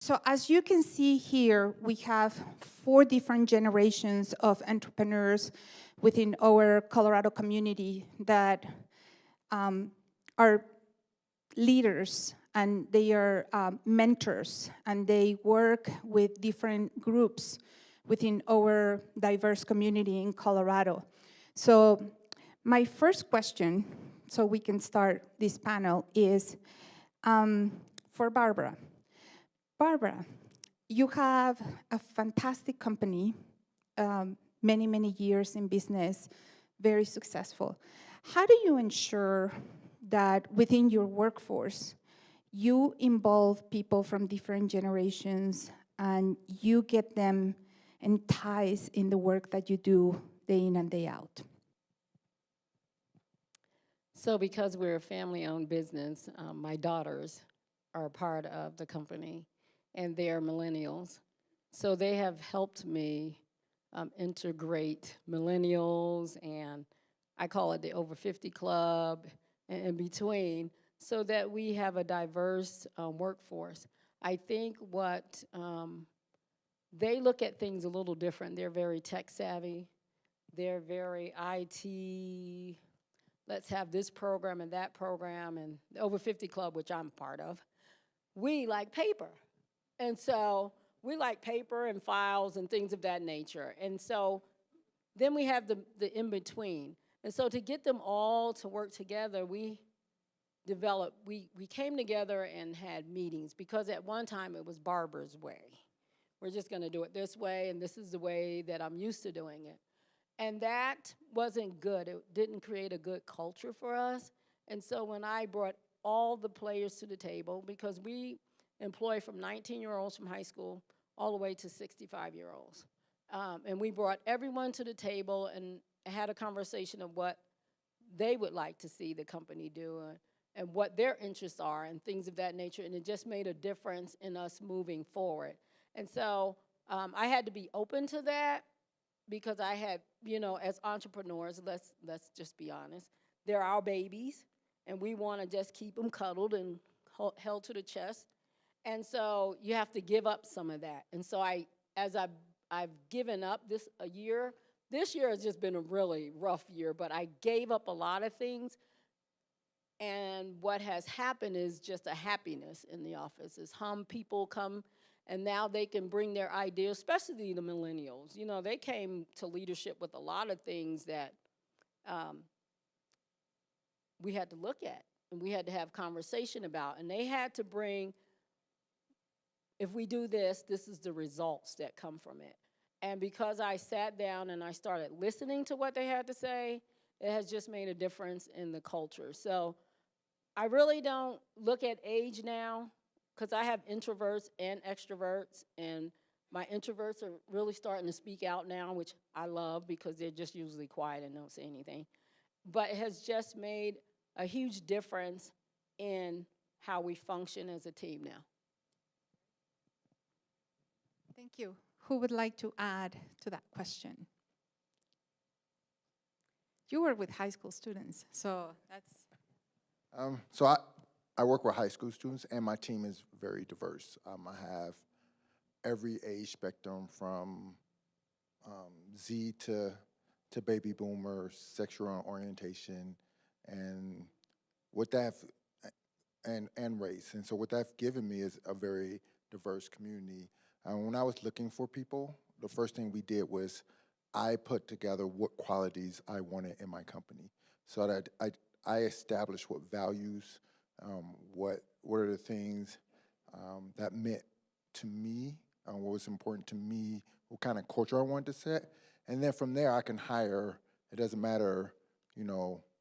So as you can see here, we have 4 different generations of entrepreneurs within our Colorado community that are leaders, and they are mentors, and they work with different groups within our diverse community in Colorado. So my first question, so we can start this panel, is for Barbara. Barbara, you have a fantastic company, many, many years in business, very successful. How do you ensure that within your workforce, you involve people from different generations and you get them enticed in the work that you do day in and day out? So because we're a family-owned business, my daughters are a part of the company, and they're millennials. So they have helped me integrate millennials, and I call it the over 50 club, and in between, so that we have a diverse workforce. I think what they look at things a little different. They're very tech savvy. They're very IT. Let's have this program and that program, and the over 50 club, which I'm part of. We like paper. And so we like paper and files and things of that nature. And so then we have the in-between. And so to get them all to work together, we came together and had meetings, because at one time it was Barbara's way. We're just gonna do it this way, and this is the way that I'm used to doing it. And that wasn't good. It didn't create a good culture for us. And so when I brought all the players to the table, because we employ from 19-year-olds from high school all the way to 65-year-olds. And we brought everyone to the table and had a conversation of what they would like to see the company do and what their interests are and things of that nature. And it just made a difference in us moving forward. And so I had to be open to that, because I had, as entrepreneurs, let's just be honest, they're our babies, and we want to just keep them cuddled and held to the chest. And so you have to give up some of that. And so I've given up this year has just been a really rough year, but I gave up a lot of things. And what has happened is just a happiness in the office. Is people come, and now they can bring their ideas, especially the millennials. They came to leadership with a lot of things that we had to look at, and we had to have conversation about. And they had to bring, if we do this, this is the results that come from it. And because I sat down and I started listening to what they had to say, it has just made a difference in the culture. So I really don't look at age now, because I have introverts and extroverts, and my introverts are really starting to speak out now, which I love, because they're just usually quiet and don't say anything. But it has just made a huge difference in how we function as a team now. Thank you. Who would like to add to that question? You work with high school students, so that's... So I work with high school students, and my team is very diverse. I have every age spectrum from Z to baby boomers, sexual orientation, and what that and race. And so what that's given me is a very diverse community. When I was looking for people, the first thing we did was I put together what qualities I wanted in my company, so that I established what values, what are the things that meant to me, what was important to me, what kind of culture I wanted to set. And then from there, I can hire. It doesn't matter,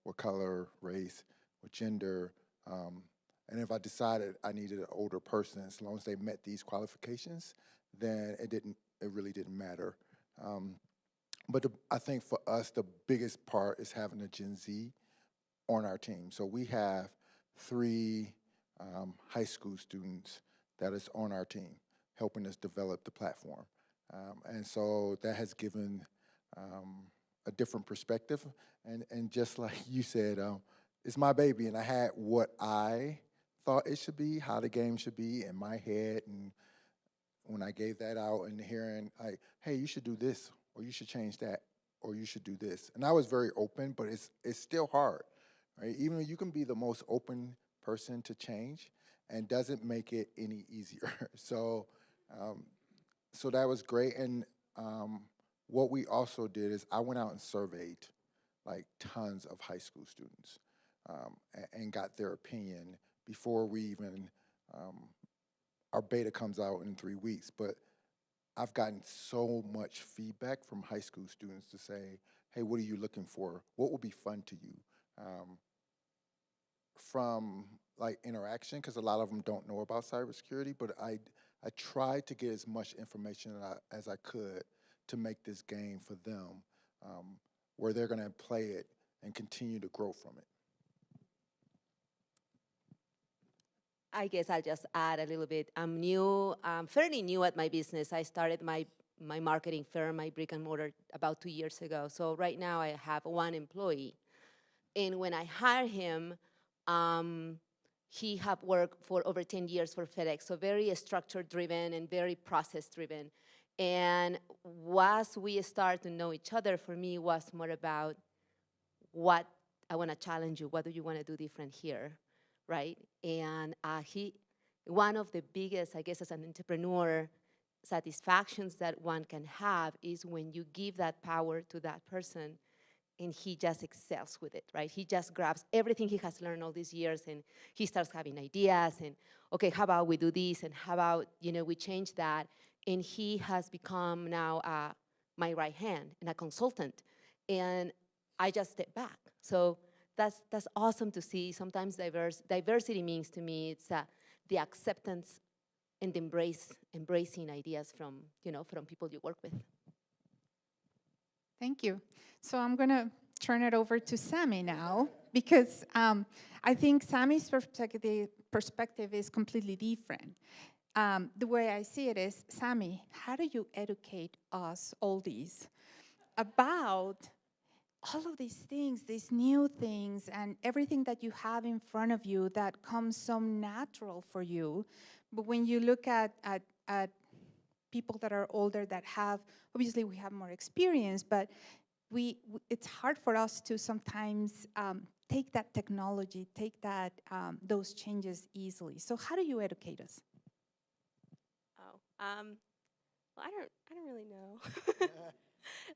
what color, race, what gender. And if I decided I needed an older person, as long as they met these qualifications, then it really didn't matter. But I think for us, the biggest part is having a Gen Z on our team. So we have 3 high school students that is on our team, helping us develop the platform. And so that has given a different perspective. And just like you said, it's my baby, and I had what I thought it should be, how the game should be in my head, and when I gave that out and hearing like, hey, you should do this, or you should change that, or you should do this. And I was very open, but it's still hard, right? Even though you can be the most open person to change, and doesn't make it any easier. So, um, so that was great. And what we also did is I went out and surveyed like tons of high school students, and got their opinion before we even um, our beta comes out in 3 weeks. But I've gotten so much feedback from high school students to say, hey, what are you looking for? What will be fun to you? Um, from like interaction, because a lot of them don't know about cybersecurity, but I tried to get as much information as I could to make this game for them, where they're going to play it and continue to grow from it. I guess I'll just add a little bit. I'm new, fairly new at my business. I started my marketing firm, my brick and mortar, about 2 years ago. So right now I have one employee. And when I hired him, he had worked for over 10 years for FedEx, so very structure driven and very process driven. And once we start to know each other, for me, was more about what I want to challenge you. What do you want to do different here, right? And one of the biggest, I guess, as an entrepreneur, satisfactions that one can have is when you give that power to that person and he just excels with it, right? He just grabs everything he has learned all these years and he starts having ideas and, okay, how about we do this and how about, we change that? And he has become now my right hand and a consultant. And I just step back. So that's awesome to see. Sometimes diversity means to me it's the acceptance and embracing ideas from people you work with. Thank you. So I'm going to turn it over to Sammy now, because I think Sammy's perspective is completely different. The way I see it is, Sammy, how do you educate us, oldies, about all of these things, these new things, and everything that you have in front of you that comes so natural for you? But when you look at people that are older that have, obviously we have more experience, but it's hard for us to sometimes take that technology, take that those changes easily. So how do you educate us? Oh, well, I don't really know.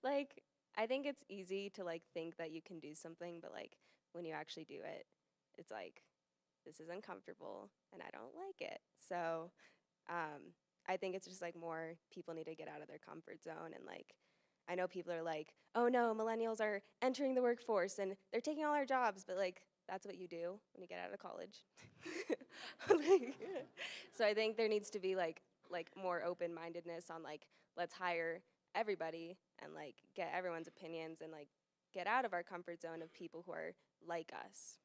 Like, I think it's easy to like think that you can do something, but like when you actually do it, it's like, this is uncomfortable and I don't like it. So, I think it's just like more people need to get out of their comfort zone. And like, I know people are like, oh no, millennials are entering the workforce and they're taking all our jobs, but like, that's what you do when you get out of college. Like, so I think there needs to be like more open-mindedness on like, let's hire everybody and like get everyone's opinions and like get out of our comfort zone of people who are like us.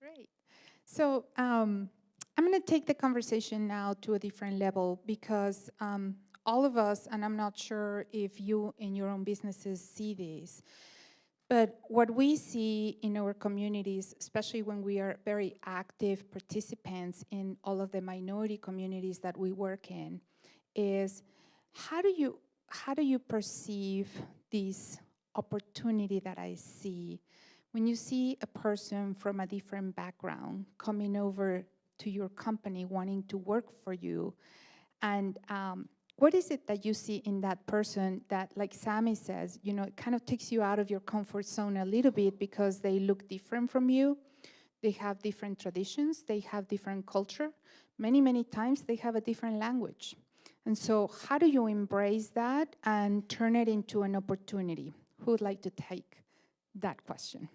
Great. So I'm going to take the conversation now to a different level, because all of us, and I'm not sure if you in your own businesses see this, but what we see in our communities, especially when we are very active participants in all of the minority communities that we work in, is how do you perceive this opportunity that I see when you see a person from a different background coming over to your company wanting to work for you? And what is it that you see in that person that, like Sammy says, it kind of takes you out of your comfort zone a little bit because they look different from you? They have different traditions, they have different culture. Many, many times they have a different language. And so how do you embrace that and turn it into an opportunity? Who would like to take that question?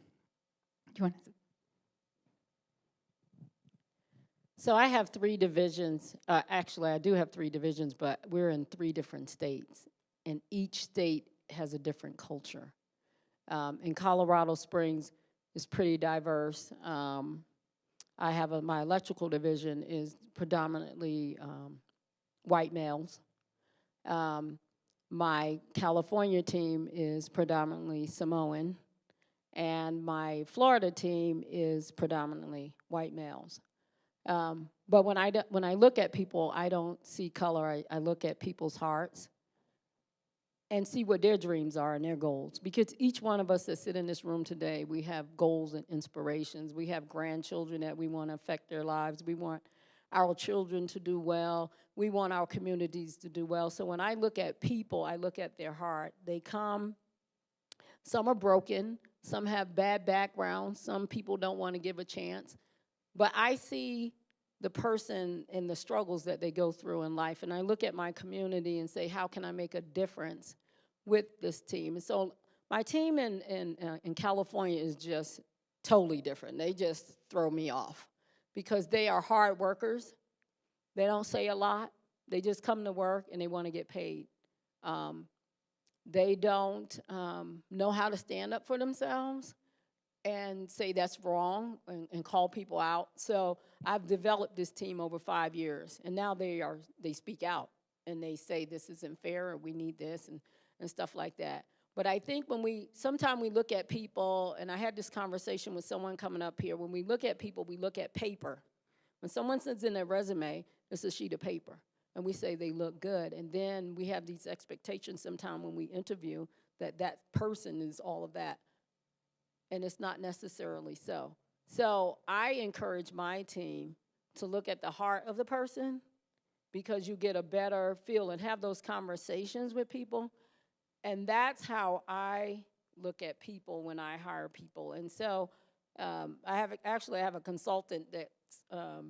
You want to? So I have 3 divisions. Actually, I do have 3 divisions, but we're in 3 different states, and each state has a different culture. In Colorado Springs, it's pretty diverse. I have my electrical division is predominantly white males. My California team is predominantly Samoan, and my Florida team is predominantly white males. But when I look at people, I don't see color. I look at people's hearts and see what their dreams are and their goals. Because each one of us that sit in this room today, we have goals and inspirations. We have grandchildren that we want to affect their lives. We want our children to do well. We want our communities to do well. So when I look at people, I look at their heart. They come, some are broken, some have bad backgrounds, some people don't want to give a chance. But I see the person and the struggles that they go through in life. And I look at my community and say, how can I make a difference with this team? And so my team in California is just totally different. They just throw me off because they are hard workers. They don't say a lot. They just come to work and they want to get paid. They don't know how to stand up for themselves and say that's wrong and call people out. So I've developed this team over 5 years, and now they speak out and they say this isn't fair or we need this and stuff like that. But I think sometimes we look at people, and I had this conversation with someone coming up here, when we look at people, we look at paper. When someone sends in their resume, it's a sheet of paper, and we say they look good, and then we have these expectations sometimes when we interview that that person is all of that. And it's not necessarily so. So I encourage my team to look at the heart of the person because you get a better feel and have those conversations with people. And that's how I look at people when I hire people. And so I have a consultant that's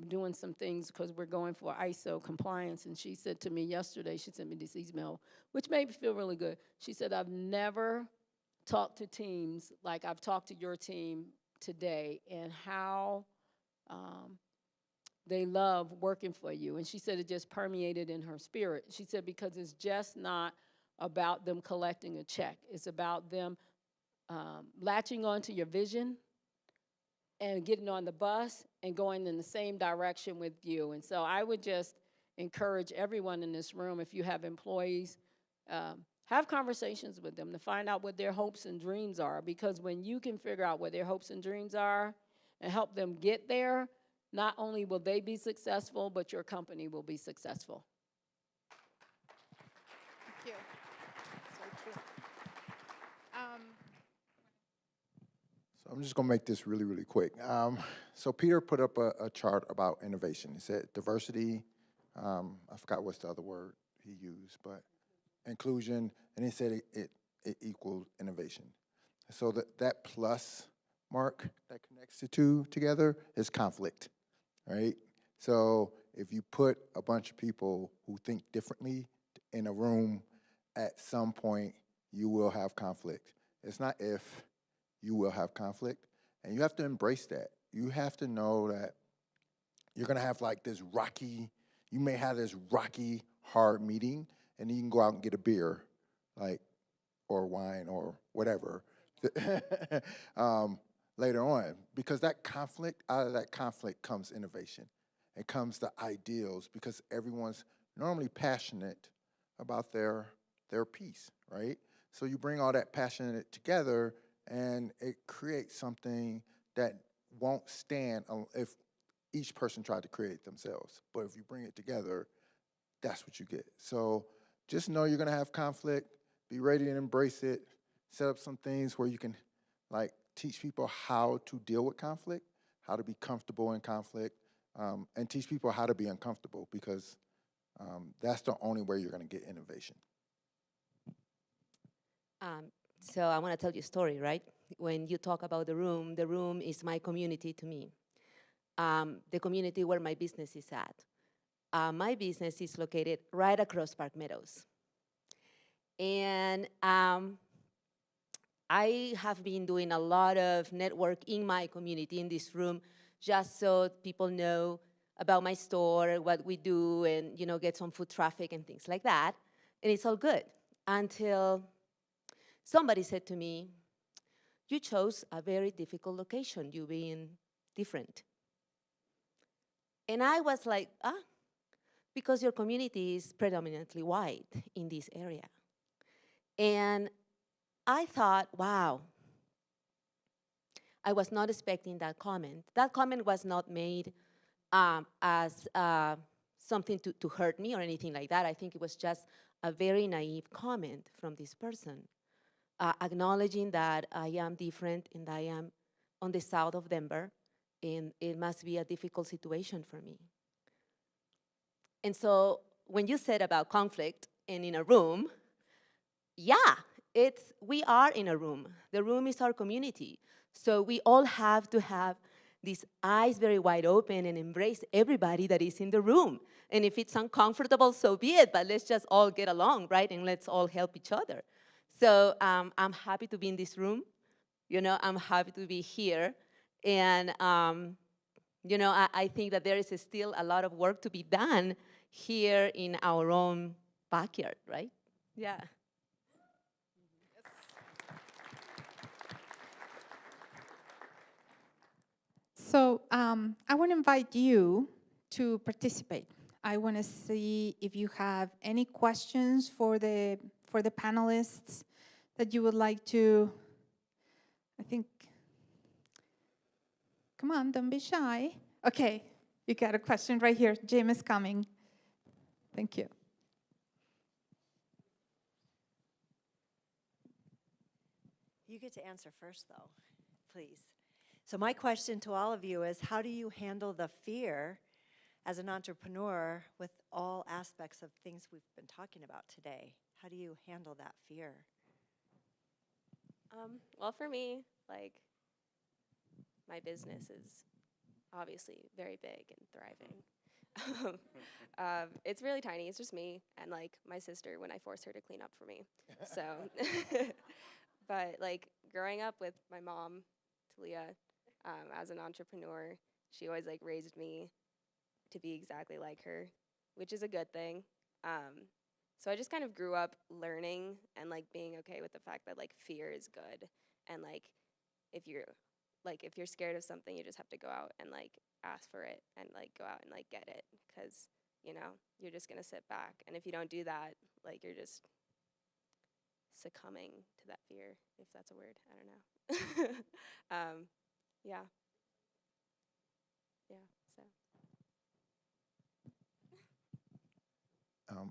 doing some things because we're going for ISO compliance. And she said to me yesterday, she sent me this email, which made me feel really good. She said, I've never talk to teams like I've talked to your team today and how they love working for you. And she said it just permeated in her spirit. She said because it's just not about them collecting a check. It's about them latching onto your vision and getting on the bus and going in the same direction with you. And so I would just encourage everyone in this room, if you have employees, have conversations with them to find out what their hopes and dreams are, because when you can figure out what their hopes and dreams are and help them get there, not only will they be successful, but your company will be successful. Thank you. So true. So I'm just going to make this really, really quick. So Peter put up a chart about innovation. He said diversity, I forgot what's the other word he used, but inclusion, and he said it equals innovation. So that plus mark that connects the two together is conflict, right? So if you put a bunch of people who think differently in a room, at some point you will have conflict. It's not if, you will have conflict, and you have to embrace that. You have to know that you're gonna have like this rocky, you may have this rocky, hard meeting, and then you can go out and get a beer, like, or wine or whatever, later on. Because that conflict, out of that conflict comes innovation. It comes the ideals, because everyone's normally passionate about their piece, right? So you bring all that passion together, and it creates something that won't stand if each person tried to create it themselves. But if you bring it together, that's what you get. So just know you're gonna have conflict, be ready to embrace it, set up some things where you can like teach people how to deal with conflict, how to be comfortable in conflict, and teach people how to be uncomfortable, because that's the only way you're gonna get innovation. So I want to tell you a story, right? When you talk about the room is my community to me. The community where my business is at. My business is located right across Park Meadows. And I have been doing a lot of network in my community, in this room, just so people know about my store, what we do, and get some foot traffic and things like that. And it's all good until somebody said to me, you chose a very difficult location, you being different. And I was like, because your community is predominantly white in this area. And I thought, wow, I was not expecting that comment. That comment was not made as something to hurt me or anything like that. I think it was just a very naive comment from this person, acknowledging that I am different and I am on the south of Denver, and it must be a difficult situation for me. And so when you said about conflict and in a room, yeah, we are in a room. The room is our community. So we all have to have these eyes very wide open and embrace everybody that is in the room. And if it's uncomfortable, so be it, but let's just all get along, right? And let's all help each other. So I'm happy to be in this room. I'm happy to be here. And, I think that there is still a lot of work to be done here in our own backyard, right? Yeah. So I want to invite you to participate. I want to see if you have any questions for the panelists that you would like to, I think, come on, don't be shy. Okay, you got a question right here. Jim is coming. Thank you. You get to answer first, though, please. So my question to all of you is, how do you handle the fear as an entrepreneur with all aspects of things we've been talking about today? How do you handle that fear? Well, for me, like, my business is obviously very big and thriving. It's really tiny. It's just me and, like, my sister when I force her to clean up for me. So, but, like, growing up with my mom, Talia, as an entrepreneur, she always, like, raised me to be exactly like her, which is a good thing. So I just kind of grew up learning and, like, being okay with the fact that, like, fear is good. And, like, if you're scared of something, you just have to go out and, like, ask for it and, like, go out and, like, get it, because, you're just gonna sit back. And if you don't do that, like, you're just succumbing to that fear, if that's a word. I don't know. Yeah. Yeah, so.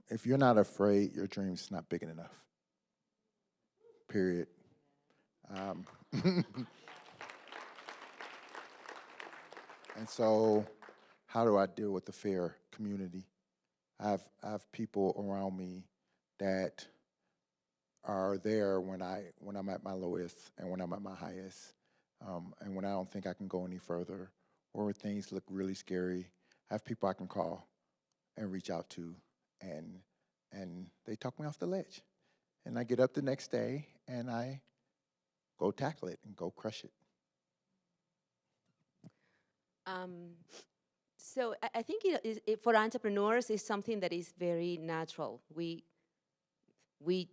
If you're not afraid, your dream's not big enough. Period. And so, how do I deal with the fear community? I have people around me that are there when I'm at my lowest and when I'm at my highest, and when I don't think I can go any further, or when things look really scary. I have people I can call and reach out to, and they talk me off the ledge, and I get up the next day and I go tackle it and go crush it. So I think for entrepreneurs, it's something that is very natural. We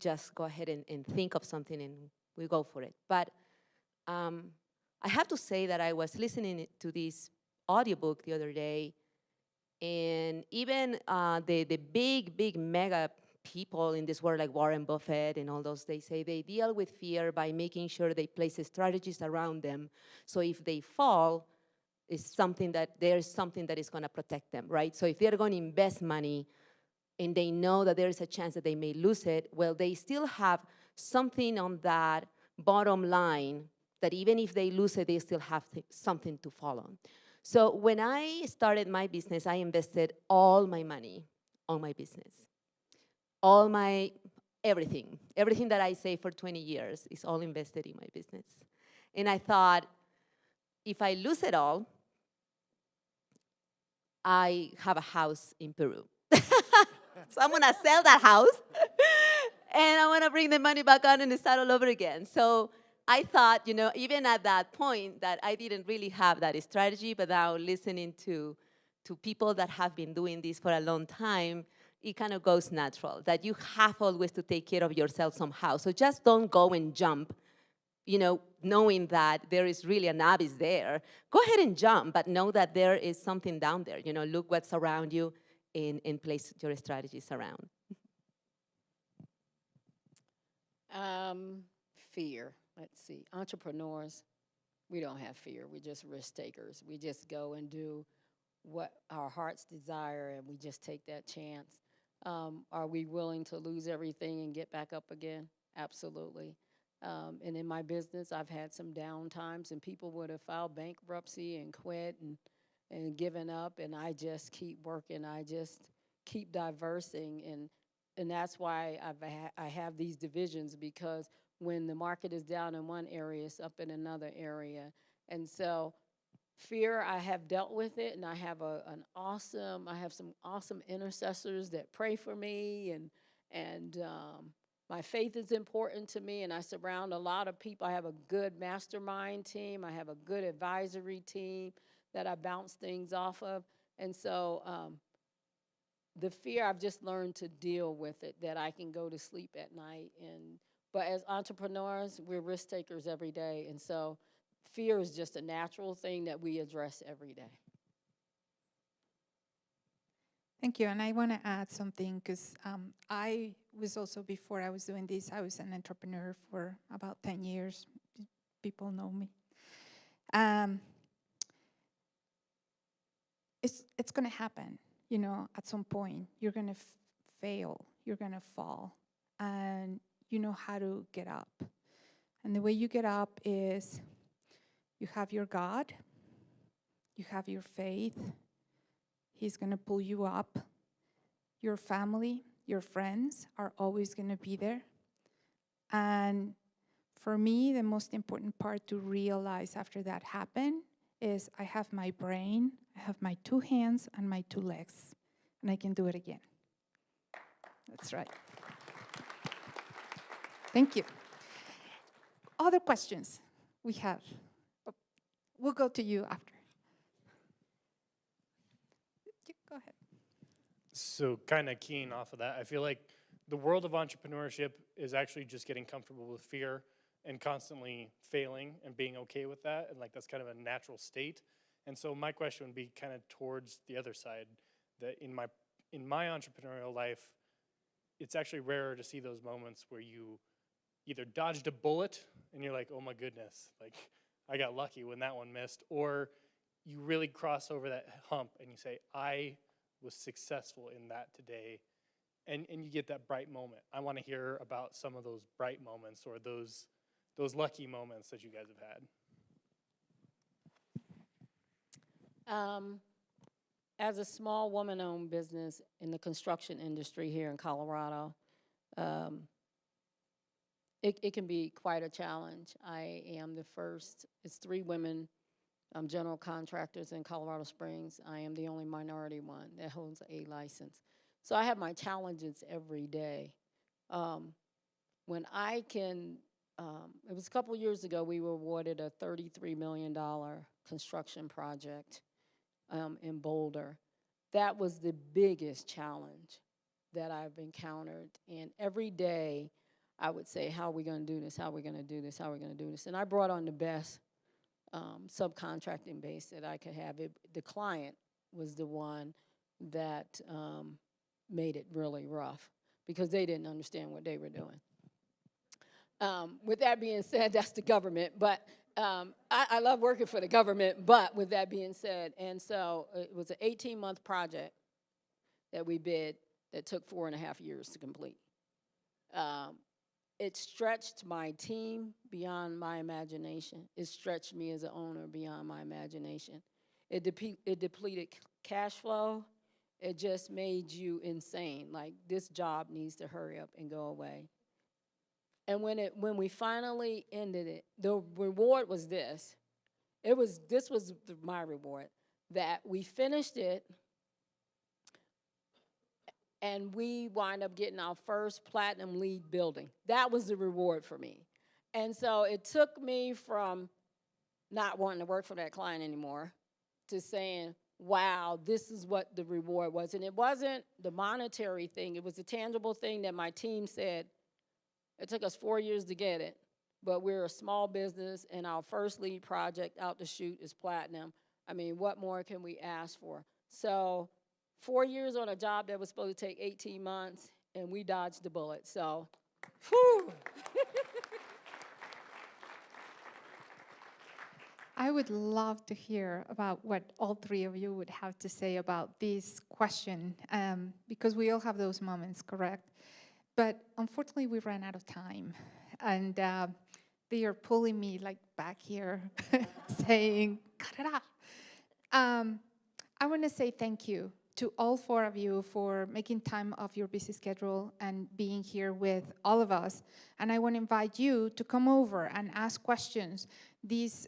just go ahead and think of something and we go for it. But I have to say that I was listening to this audiobook the other day, and even the big mega people in this world, like Warren Buffett and all those, they say they deal with fear by making sure they place strategies around them. So if they fall, there's something that is going to protect them, right? So if they're going to invest money and they know that there is a chance that they may lose it, well, they still have something on that bottom line that even if they lose it, they still have something to fall on. So when I started my business, I invested all my money on my business. Everything that I saved for 20 years is all invested in my business. And I thought, if I lose it all, I have a house in Peru. So I'm gonna sell that house and I wanna bring the money back on and start all over again. So I thought, even at that point, that I didn't really have that strategy, but now listening to people that have been doing this for a long time, it kind of goes natural, that you have always to take care of yourself somehow. So just don't go and jump, knowing that there is really an abyss there. Go ahead and jump, but know that there is something down there. Look what's around you and place your strategies around. Fear. Let's see. Entrepreneurs, we don't have fear. We're just risk takers. We just go and do what our hearts desire and we just take that chance. Are we willing to lose everything and get back up again? Absolutely. And in my business, I've had some down times, and people would have filed bankruptcy and quit and given up, and I just keep working. I just keep diversing, and that's why I have these divisions, because when the market is down in one area, it's up in another area. And so fear, I have dealt with it, and I have I have some awesome intercessors that pray for me, and my faith is important to me, and I surround a lot of people. I have a good mastermind team. I have a good advisory team that I bounce things off of. And so the fear, I've just learned to deal with it, that I can go to sleep at night. But as entrepreneurs, we're risk takers every day. And so fear is just a natural thing that we address every day. Thank you, and I want to add something, because I was also, before I was doing this, I was an entrepreneur for about 10 years. People know me. It's going to happen, at some point. You're going to fail, you're going to fall, and you know how to get up. And the way you get up is you have your God, you have your faith. He's going to pull you up. Your family, your friends are always going to be there. And for me, the most important part to realize after that happened is I have my brain, I have my 2 hands and my 2 legs, and I can do it again. That's right. Thank you. Other questions we have? We'll go to you after. Go ahead. So kind of keying off of that, I feel like the world of entrepreneurship is actually just getting comfortable with fear and constantly failing and being okay with that. And like, that's kind of a natural state. And so my question would be kind of towards the other side, that in my entrepreneurial life, it's actually rarer to see those moments where you either dodged a bullet and you're like, oh my goodness, like I got lucky when that one missed, or you really cross over that hump and you say, I was successful in that today, and you get that bright moment. I want to hear about some of those bright moments or those lucky moments that you guys have had. As a small woman-owned business in the construction industry here in Colorado, it can be quite a challenge. I am the first, it's 3 women general contractors in Colorado Springs. I am the only minority one that holds a license. So I have my challenges every day. When I can, it was a couple years ago, we were awarded a $33 million construction project in Boulder. That was the biggest challenge that I've encountered. And every day I would say, how are we going to do this? How are we going to do this? How are we going to do this? And I brought on the best subcontracting base that I could have. The client was the one that made it really rough, because they didn't understand what they were doing. With that being said, that's the government, but I love working for the government, but with that being said, and so it was an 18-month project that we bid that took 4.5 years to complete. It stretched my team beyond my imagination. It stretched me as an owner beyond my imagination. It depleted cash flow. It just made you insane. Like, this job needs to hurry up and go away. And when we finally ended it, the reward was this. This was my reward, that we finished it, and we wind up getting our first platinum LEED building. That was the reward for me. And so it took me from not wanting to work for that client anymore to saying, wow, this is what the reward was. And it wasn't the monetary thing. It was a tangible thing that my team said. It took us 4 years to get it, but we're a small business, and our first LEED project out the chute is platinum. I mean, what more can we ask for? So 4 years on a job that was supposed to take 18 months, and we dodged the bullet. So, whew. I would love to hear about what all three of you would have to say about this question, because we all have those moments, correct? But unfortunately, we ran out of time, and they are pulling me like back here, saying, "Cut it out." I want to say thank you to all four of you for making time off your busy schedule and being here with all of us. And I want to invite you to come over and ask questions. These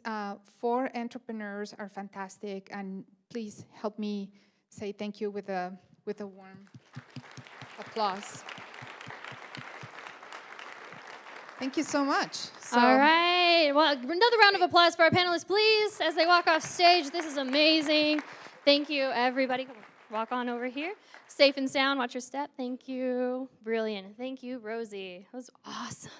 four entrepreneurs are fantastic, and please help me say thank you with a warm applause. Thank you so much. So, All right. Well, another round of applause for our panelists, please, as they walk off stage. This is amazing. Thank you, everybody. Come on, walk on over here. Safe and sound. Watch your step. Thank you. Brilliant. Thank you, Rosie. That was awesome.